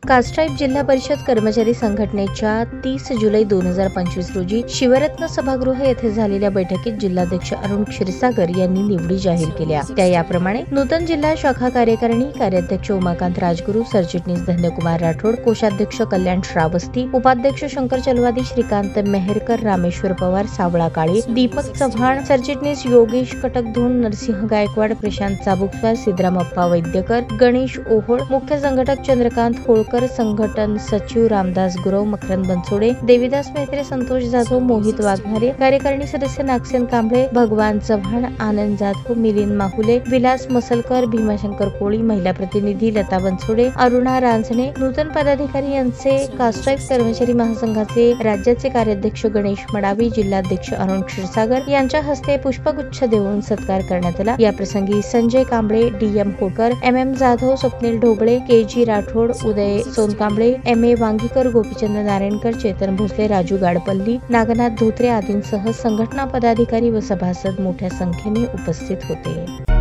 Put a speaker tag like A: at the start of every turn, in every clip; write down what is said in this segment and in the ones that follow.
A: कास्ट्राईप जिल्हा परिषद कर्मचारी संघटनेच्या 30 जुलै 2025 रोजी शिवरत्न सभागृह येथे झालेल्या बैठकीत जिल्हाध्यक्ष अरुण क्षीरसागर यांनी निवडी जाहीर केल्या। त्या याप्रमाणे नूतन जिल्हा शाखा कार्यकारिणी कार्याध्यक्ष उमाकांत राजगुरू, सरचिटणीस धन्यकुमार राठोड, कोषाध्यक्ष कल्याण श्रावस्ती, उपाध्यक्ष शंकर चलवादी, श्रीकांत मेहरकर, रामेश्वर पवार, सावळा काळे, दीपक चव्हाण, सरचिटणीस योगेश कटकधोंड, नरसिंह गायकवाड, प्रशांत चाबुकस्वार, सिद्धरामप्पा वैद्यकर, गणेश ओहोळ, मुख्य संघटक चंद्रकांत होळकर, संघटन सचिव रामदास गुरव, मकरंद बनसोडे, देवीदास मेहत्रे, संतोष जाधव, मोहित वाघमारे, कार्यकारिणी सदस्य नागसेन कांबळे, भगवान चव्हाण, आनंद जाधव, मिलिंद माहुले, विलास मसलकर, भीमाशंकर कोळी, महिला प्रतिनिधी लता बनसोडे, अरुणा रांजणे, नूतन पदाधिकारी यांचे कास्ट्राईप कर्मचारी महासंघाचे राज्याचे कार्याध्यक्ष गणेश मडावी, जिल्हाध्यक्ष अरुण क्षीरसागर यांच्या हस्ते पुष्पगुच्छ देऊन सत्कार करण्यात आला। या प्रसंगी Sanjay Kamble, DM Holkar, MM Jadhav, Swapnil Dhoble, KG Rathod, उदय सोनकांबळे, MA वांगीकर, गोपीचंद नारायणकर, चेतन भोसले, राजू गाडपल्ली, नागनाथ धोत्रे आदींसह संघटना पदाधिकारी व सभासद मोठ्या संख्येने उपस्थित होते।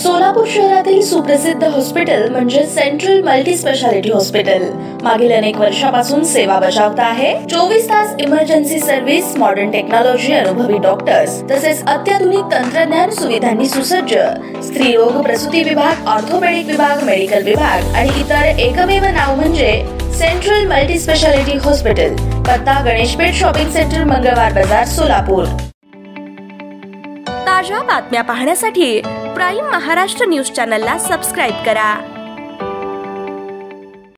B: सोलापूर शहरातील सुप्रसिद्ध हॉस्पिटल म्हणजे सेंट्रल मल्टी स्पेशालिटी हॉस्पिटल मागील अनेक वर्षापासून सेवा बजावत आहे। 24 तास इमर्जन्सी सर्व्हिस, मॉडर्न टेक्नॉलॉजी, अनुभवी डॉक्टर्स तसेच अत्याधुनिक तंत्रज्ञान सुविधांनी सुसज्ज स्त्रीरोग प्रसूती विभाग, ऑर्थोपेडिक विभाग, मेडिकल विभाग आणि इतर एकमेव नाव म्हणजे सेंट्रल मल्टी स्पेशालिटी हॉस्पिटल। पत्ता गणेशपेठ शॉपिंग सेंटर, मंगळवार बाजार, सोलापूर। ताज्या बातम्या पाहण्यासाठी प्राईम महाराष्ट्र न्यूज चॅनलला सबस्क्राइब करा।